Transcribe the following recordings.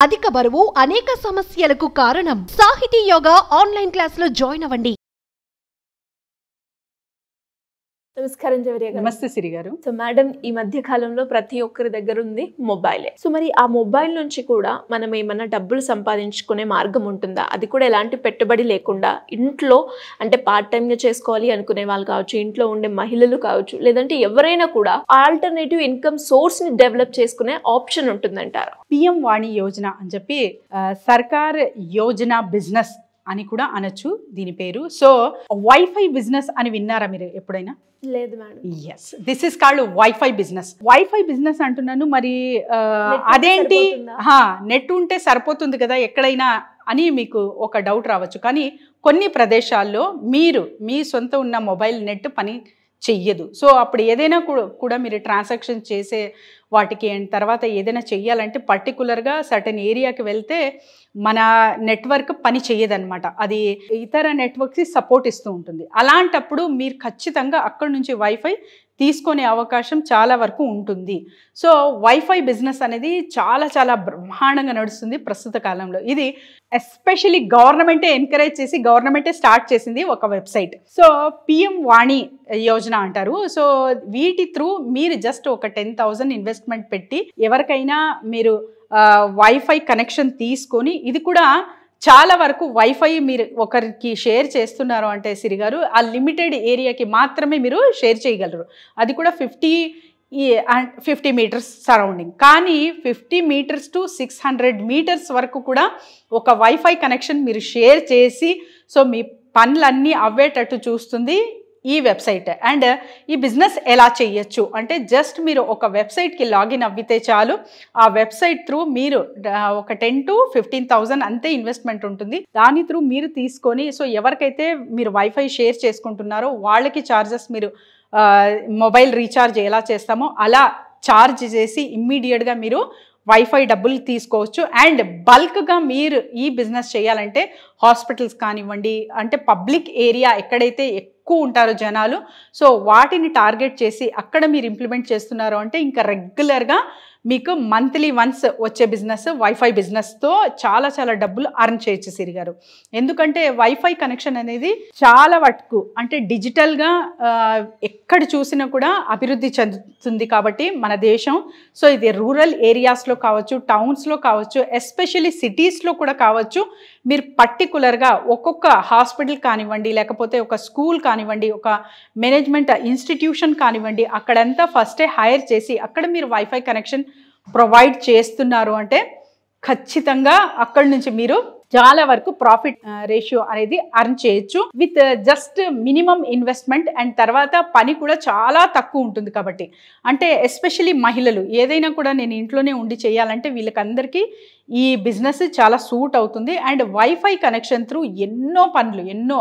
అధిక బరువు అనేక సమస్యలకు కారణం. సాహితీ యోగా ఆన్లైన్ క్లాసులో జాయిన్ అవ్వండి. నమస్కారం జవరియా గారు. నమస్తే సిరి గారు. సో మేడం, ఈ మధ్య కాలంలో ప్రతి ఒక్కరి దగ్గర ఉంది మొబైలే. సో మరి ఆ మొబైల్ నుంచి కూడా మనం ఏమన్నా డబ్బులు సంపాదించుకునే మార్గం ఉంటుందా? అది కూడా ఎలాంటి పెట్టుబడి లేకుండా ఇంట్లో, అంటే పార్ట్ టైంగా చేసుకోవాలి అనుకునే వాళ్ళు కావచ్చు, ఇంట్లో ఉండే మహిళలు కావచ్చు, లేదంటే ఎవరైనా కూడా ఆల్టర్నేటివ్ ఇన్కమ్ సోర్స్ ని డెవలప్ చేసుకునే ఆప్షన్ ఉంటుందంటారు. పిఎం వాణి యోజన అని చెప్పి సర్కార్ యోజన బిజినెస్ అని కూడా అనొచ్చు దీని పేరు. సో వైఫై బిజినెస్ అని విన్నారా మీరు ఎప్పుడైనా? లేదు madam. Yes, this is called WiFi business. WiFi business అంటున్నాను. మరి అదేంటి, నెట్ ఉంటే సరిపోతుంది కదా ఎక్కడైనా అని మీకు ఒక డౌట్ రావచ్చు. కానీ కొన్ని ప్రదేశాల్లో మీరు మీ సొంత ఉన్న మొబైల్ నెట్ పని చెయ్యదు. సో అప్పుడు ఏదైనా కూడా మీరు ట్రాన్సాక్షన్ చేసే వాటికి అండ్ తర్వాత ఏదైనా చెయ్యాలంటే పర్టికులర్గా సర్టెన్ ఏరియాకి వెళ్తే మన నెట్వర్క్ పని చెయ్యదన్నమాట. అది ఇతర నెట్వర్క్కి సపోర్ట్ ఇస్తూ ఉంటుంది. అలాంటప్పుడు మీరు ఖచ్చితంగా అక్కడ నుంచి వైఫై తీసుకునే అవకాశం చాలా వరకు ఉంటుంది. సో వైఫై బిజినెస్ అనేది చాలా చాలా బ్రహ్మాండంగా నడుస్తుంది ప్రస్తుత కాలంలో. ఇది ఎస్పెషలీ గవర్నమెంటే ఎంకరేజ్ చేసి గవర్నమెంటే స్టార్ట్ చేసింది ఒక వెబ్సైట్. సో పిఎం వాణి యోజన అంటారు. సో వీటి త్రూ మీరు జస్ట్ ఒక 10,000 ఇన్వెస్ట్మెంట్ పెట్టి ఎవరికైనా మీరు వైఫై కనెక్షన్ తీసుకొని, ఇది కూడా చాలా వరకు వైఫై మీరు ఒకరికి షేర్ చేస్తున్నారు అంటే సిరిగారు ఆ లిమిటెడ్ ఏరియాకి మాత్రమే మీరు షేర్ చేయగలరు. అది కూడా 50 మీటర్స్ సరౌండింగ్. కానీ 50 మీటర్స్ టు 600 మీటర్స్ వరకు కూడా ఒక వైఫై కనెక్షన్ మీరు షేర్ చేసి సో మీ పనులన్నీ అవ్వేటట్టు చూస్తుంది ఈ వెబ్సైట్. అండ్ ఈ బిజినెస్ ఎలా చేయొచ్చు అంటే జస్ట్ మీరు ఒక వెబ్సైట్కి లాగిన్ అవ్వితే చాలు. ఆ వెబ్సైట్ త్రూ మీరు ఒక 10,000 to 15,000 అంతే ఇన్వెస్ట్మెంట్ ఉంటుంది. దాని త్రూ మీరు తీసుకొని సో ఎవరికైతే మీరు వైఫై షేర్ చేసుకుంటున్నారో వాళ్ళకి ఛార్జెస్ మీరు మొబైల్ రీఛార్జ్ ఎలా చేస్తామో అలా ఛార్జ్ చేసి ఇమ్మీడియట్గా మీరు వైఫై డబ్బులు తీసుకోవచ్చు. అండ్ బల్క్గా మీరు ఈ బిజినెస్ చేయాలంటే హాస్పిటల్స్ కానివ్వండి, అంటే పబ్లిక్ ఏరియా ఎక్కడైతే ఎక్కువ ఉంటారో జనాలు, సో వాటిని టార్గెట్ చేసి అక్కడ మీరు ఇంప్లిమెంట్ చేస్తున్నారు అంటే ఇంకా రెగ్యులర్గా మీకు మంత్లీ వన్స్ వచ్చే బిజినెస్ వైఫై బిజినెస్తో చాలా చాలా డబ్బులు అర్న్ చేయొచ్చు సిరిగారు. ఎందుకంటే వైఫై కనెక్షన్ అనేది చాలా వరకు అంటే డిజిటల్గా ఎక్కడ చూసినా కూడా అభివృద్ధి చెందుతుంది కాబట్టి మన దేశం. సో ఇది రూరల్ ఏరియాస్లో కావచ్చు, టౌన్స్లో కావచ్చు, ఎస్పెషల్లీ సిటీస్లో కూడా కావచ్చు. మీరు పర్టికులర్గా ఒక్కొక్క హాస్పిటల్ కానివ్వండి, లేకపోతే ఒక స్కూల్ కానివ్వండి, ఒక మేనేజ్మెంట్ ఇన్స్టిట్యూషన్ కానివ్వండి, అక్కడంతా ఫస్టే హైర్ చేసి అక్కడ మీరు వైఫై కనెక్షన్ ప్రొవైడ్ చేస్తున్నారు అంటే ఖచ్చితంగా అక్కడి నుంచి మీరు చాలా వరకు ప్రాఫిట్ రేషియో అనేది అర్న్ చేయొచ్చు with just minimum investment. And తర్వాత పని కూడా చాలా తక్కువ ఉంటుంది కాబట్టి, అంటే ఎస్పెషలీ మహిళలు ఏదైనా కూడా నేను ఇంట్లోనే ఉండి చేయాలంటే వీళ్ళకందరికీ ఈ బిజినెస్ చాలా సూట్ అవుతుంది. అండ్ వైఫై కనెక్షన్ త్రూ ఎన్నో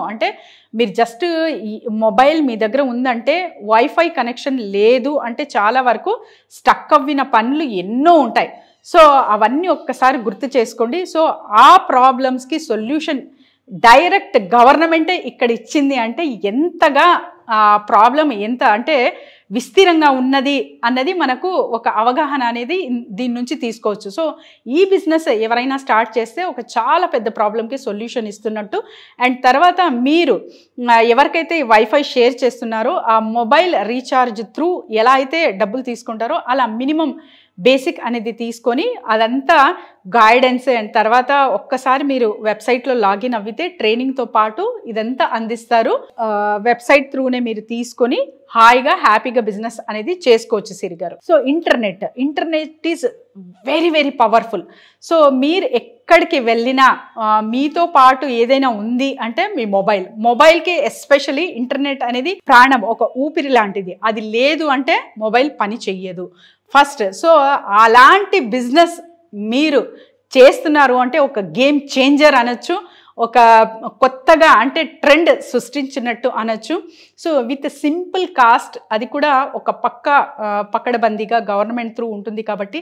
అంటే మీరు జస్ట్ ఈ మొబైల్ మీ దగ్గర ఉందంటే వైఫై కనెక్షన్ లేదు అంటే చాలా వరకు స్టక్ అవ్విన పనులు ఎన్నో ఉంటాయి. సో అవన్నీ ఒక్కసారి గుర్తు చేసుకోండి. సో ఆ ప్రాబ్లమ్స్కి సొల్యూషన్ డైరెక్ట్ గవర్నమెంటే ఇక్కడ ఇచ్చింది అంటే ఎంతగా ఆ ప్రాబ్లం ఎంత అంటే విస్తీరంగా ఉన్నది అన్నది మనకు ఒక అవగాహన అనేది దీని నుంచి తీసుకోవచ్చు. సో ఈ బిజినెస్ ఎవరైనా స్టార్ట్ చేస్తే ఒక చాలా పెద్ద ప్రాబ్లంకి సొల్యూషన్ ఇస్తున్నట్టు. అండ్ తర్వాత మీరు ఎవరికైతే వైఫై షేర్ చేస్తున్నారో ఆ మొబైల్ రీఛార్జ్ త్రూ ఎలా అయితే డబ్బులు తీసుకుంటారో అలా మినిమం బేసిక్ అనేది తీసుకొని అదంతా గైడెన్స్ అండ్ తర్వాత ఒక్కసారి మీరు వెబ్సైట్లో లాగిన్ అవ్వితే ట్రైనింగ్తో పాటు ఇదంతా అందిస్తారు. వెబ్సైట్ త్రూనే మీరు తీసుకొని హాయిగా హ్యాపీగా బిజినెస్ అనేది చేసుకోవచ్చు సిరిగారు. So internet is very very powerful. So మీరు ఎక్కడికి వెళ్ళినా మీతో పాటు ఏదైనా ఉంది అంటే మీ మొబైల్కి ఎస్పెషలీ ఇంటర్నెట్ అనేది ప్రాణం, ఒక ఊపిరి లాంటిది. అది లేదు అంటే మొబైల్ పని చెయ్యదు ఫస్ట్. సో అలాంటి బిజినెస్ మీరు చేస్తున్నారు అంటే ఒక గేమ్ చేంజర్ అనొచ్చు, ఒక కొత్తగా అంటే ట్రెండ్ సృష్టించినట్టు అనొచ్చు. సో విత్ సింపుల్ కాస్ట్, అది కూడా ఒక పక్కడబందీగా గవర్నమెంట్ త్రూ ఉంటుంది కాబట్టి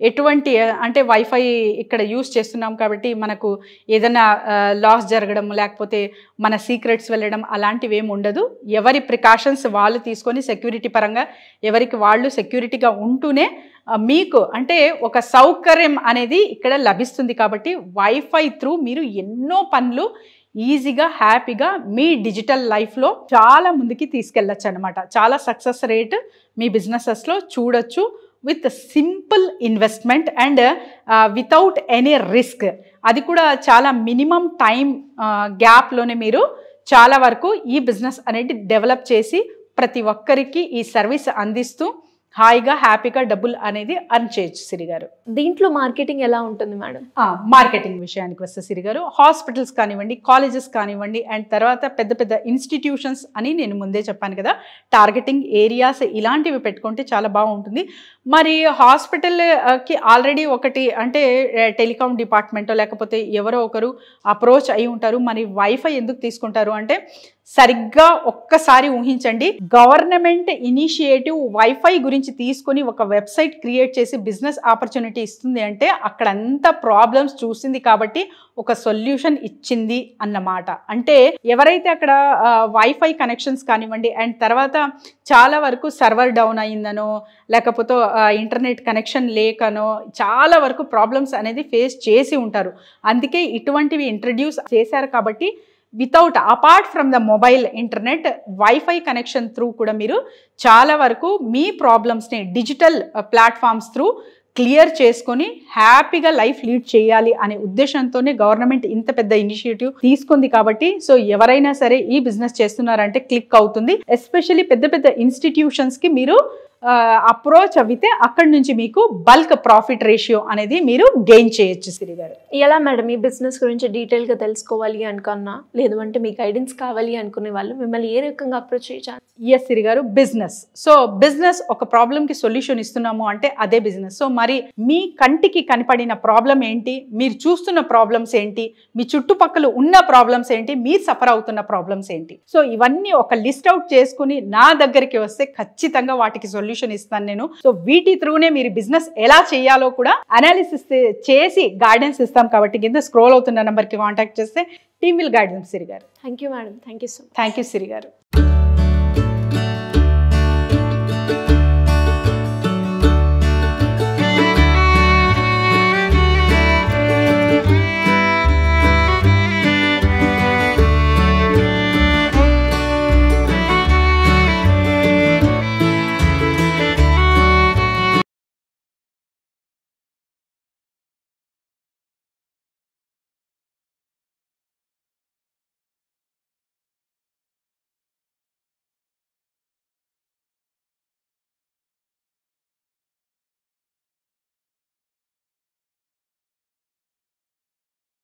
ఎటువంటి అంటే వైఫై ఇక్కడ యూస్ చేస్తున్నాం కాబట్టి మనకు ఏదైనా లాస్ జరగడం లేకపోతే మన సీక్రెట్స్ వెళ్ళడం అలాంటివి ఏమి ఉండదు. ఎవరి ప్రికాషన్స్ వాళ్ళు తీసుకొని సెక్యూరిటీ పరంగా ఎవరికి వాళ్ళు సెక్యూరిటీగా ఉంటూనే మీకు అంటే ఒక సౌకర్యం అనేది ఇక్కడ లభిస్తుంది. కాబట్టి వైఫై త్రూ మీరు ఎన్నో పనులు ఈజీగా హ్యాపీగా మీ డిజిటల్ లైఫ్లో చాలా ముందుకి తీసుకెళ్ళచ్చు అనమాట. చాలా సక్సెస్ రేట్ మీ బిజినెసెస్లో చూడొచ్చు with simple investment and without any risk. అది కూడా చాలా మినిమం టైం గ్యాప్లోనే మీరు చాలా వరకు ఈ బిజినెస్ అనేది డెవలప్ చేసి ప్రతి ఒక్కరికి ఈ సర్వీస్ అందిస్తూ హాయిగా హ్యాపీగా డబ్బులు అనేది అర్న్ చేయొచ్చు సిరి గారు. దీంట్లో మార్కెటింగ్ ఎలా ఉంటుంది మేడం? మార్కెటింగ్ విషయానికి వస్తే సిరి గారు, హాస్పిటల్స్ కానివ్వండి, కాలేజెస్ కానివ్వండి, అండ్ తర్వాత పెద్ద పెద్ద ఇన్స్టిట్యూషన్స్ అని నేను ముందే చెప్పాను కదా, టార్గెటింగ్ ఏరియాస్ ఇలాంటివి పెట్టుకుంటే చాలా బాగుంటుంది. మరి హాస్పిటల్కి ఆల్రెడీ ఒకటి అంటే టెలికాం డిపార్ట్మెంటో లేకపోతే ఎవరో ఒకరు అప్రోచ్ అయి ఉంటారు. మరి వైఫై ఎందుకు తీసుకుంటారు అంటే సరిగ్గా ఒక్కసారి ఊహించండి, గవర్నమెంట్ ఇనిషియేటివ్ వైఫై గురించి తీసుకొని ఒక వెబ్సైట్ క్రియేట్ చేసి బిజినెస్ ఆపర్చునిటీ ఇస్తుంది అంటే అక్కడ అంతా ప్రాబ్లమ్స్ చూసింది కాబట్టి ఒక సొల్యూషన్ ఇచ్చింది అన్నమాట. అంటే ఎవరైతే అక్కడ వైఫై కనెక్షన్స్ కానివ్వండి అండ్ తర్వాత చాలా వరకు సర్వర్ డౌన్ అయిందనో లేకపోతే ఇంటర్నెట్ కనెక్షన్ లేకనో చాలా వరకు ప్రాబ్లమ్స్ అనేది ఫేస్ చేసి ఉంటారు. అందుకే ఇటువంటివి ఇంట్రడ్యూస్ చేశారు. కాబట్టి without apart from the mobile internet wifi connection through కూడా మీరు చాలా వరకు మీ ప్రాబ్లమ్స్ని డిజిటల్ ప్లాట్ఫామ్స్ త్రూ క్లియర్ చేసుకొని హ్యాపీగా లైఫ్ లీడ్ చేయాలి అనే ఉద్దేశంతోనే గవర్నమెంట్ ఇంత పెద్ద ఇనిషియేటివ్ తీసుకుంది. కాబట్టి సో ఎవరైనా సరే ఈ బిజినెస్ చేస్తున్నారంటే క్లిక్ అవుతుంది. ఎస్పెషల్లీ పెద్ద పెద్ద ఇన్స్టిట్యూషన్స్కి మీరు అప్రోచ్ అవితే అక్కడి నుంచి మీకు బల్క్ ప్రాఫిట్ రేషియో అనేది మీరు గెయిన్ చేయొచ్చు సిరి గారు. ఎలా మేడం ఈ బిజినెస్ గురించి డీటెయిల్గా తెలుసుకోవాలి అనుకున్నా, లేదు అంటే మీ గైడెన్స్ కావాలి అనుకునే వాళ్ళు మిమ్మల్ని ఏ రకంగా అప్రోచ్ చేయొచ్చు? ఎస్ సిరి గారు, బిజినెస్. సో బిజినెస్ ఒక ప్రాబ్లంకి సొల్యూషన్ ఇస్తున్నాము అంటే అదే బిజినెస్. సో మరి మీ కంటికి కనపడిన ప్రాబ్లం ఏంటి, మీరు చూస్తున్న ప్రాబ్లమ్స్ ఏంటి, మీ చుట్టుపక్కల ఉన్న ప్రాబ్లమ్స్ ఏంటి, మీరు సఫర్ అవుతున్న ప్రాబ్లమ్స్ ఏంటి, సో ఇవన్నీ ఒక లిస్ట్ అవుట్ చేసుకుని నా దగ్గరికి వస్తే ఖచ్చితంగా వాటికి సొల్యూషన్ ఇస్తాను నేను. సో వీటి త్రూనే మీరు బిజినెస్ ఎలా చేయాలో కూడా అనాలిసిస్ చేసి గైడెన్స్ ఇస్తాం. కాబట్టి కింద స్క్రోల్ అవుతున్న నెంబర్కి కాంటాక్ట్ చేస్తే టీమ్ విల్ గైడెన్స్ సిరి గారు. Thank you madam. Thank you so much. Thank you Siri గారు.